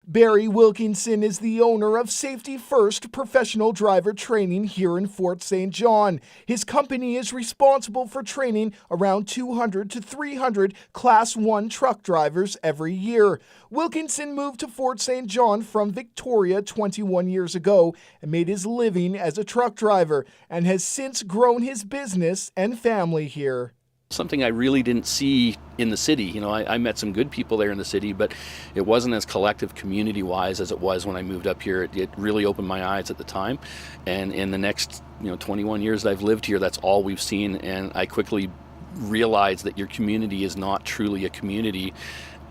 Barry Wilkinson is the owner of Safety First Professional Driver Training here in Fort St. John. His company is responsible for training around 200 to 300 Class 1 truck drivers every year. Wilkinson moved to Fort St. John from Victoria 21 years ago and made his living as a truck driver and has since grown his business and family here. Something I really didn't see in the city. You know, I met some good people there in the city, but it wasn't as collective community-wise as it was when I moved up here. It really opened my eyes at the time. And in the next, 21 years that I've lived here, that's all we've seen. And I quickly realized that your community is not truly a community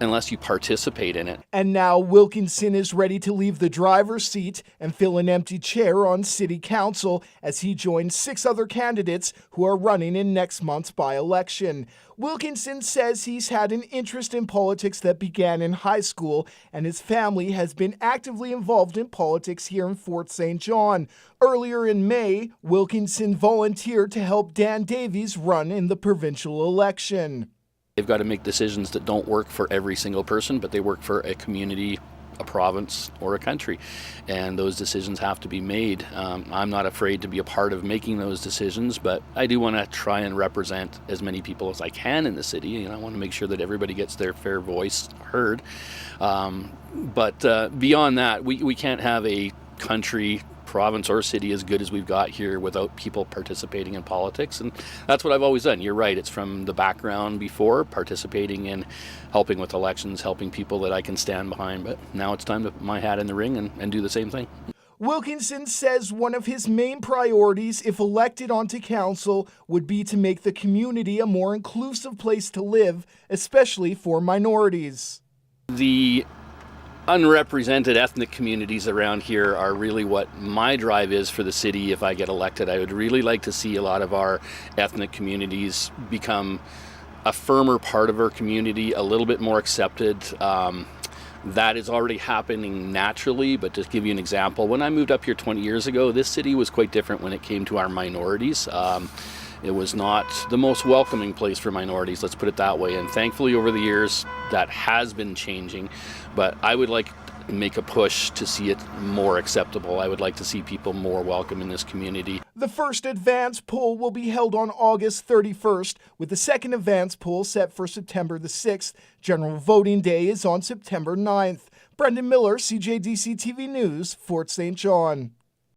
unless you participate in it. And now Wilkinson is ready to leave the driver's seat and fill an empty chair on City Council as he joins 6 other candidates who are running in next month's by-election. Wilkinson says he's had an interest in politics that began in high school, and his family has been actively involved in politics here in Fort St. John. Earlier in May, Wilkinson volunteered to help Dan Davies run in the provincial election. They've got to make decisions that don't work for every single person, but they work for a community, a province, or a country. And those decisions have to be made. I'm not afraid to be a part of making those decisions, but I do want to try and represent as many people as I can in the city. I want to make sure that everybody gets their fair voice heard. But beyond that, we can't have a country, province, or city as good as we've got here without people participating in politics. And that's what I've always done. You're right, it's from the background before, participating in helping with elections, helping people that I can stand behind, but now it's time to put my hat in the ring and do the same thing. Wilkinson says one of his main priorities, if elected onto council, would be to make the community a more inclusive place to live, especially for minorities. The unrepresented ethnic communities around here are really what my drive is for the city if I get elected. I would really like to see a lot of our ethnic communities become a firmer part of our community, a little bit more accepted. That is already happening naturally, but to give you an example, when I moved up here 20 years ago, this city was quite different when it came to our minorities. It was not the most welcoming place for minorities, let's put it that way. And thankfully over the years that has been changing, but I would like to make a push to see it more acceptable. I would like to see people more welcome in this community. The first advance poll will be held on August 31st, with the second advance poll set for September the 6th. General voting day is on September 9th. Brendan Miller, CJDC-TV News, Fort St. John.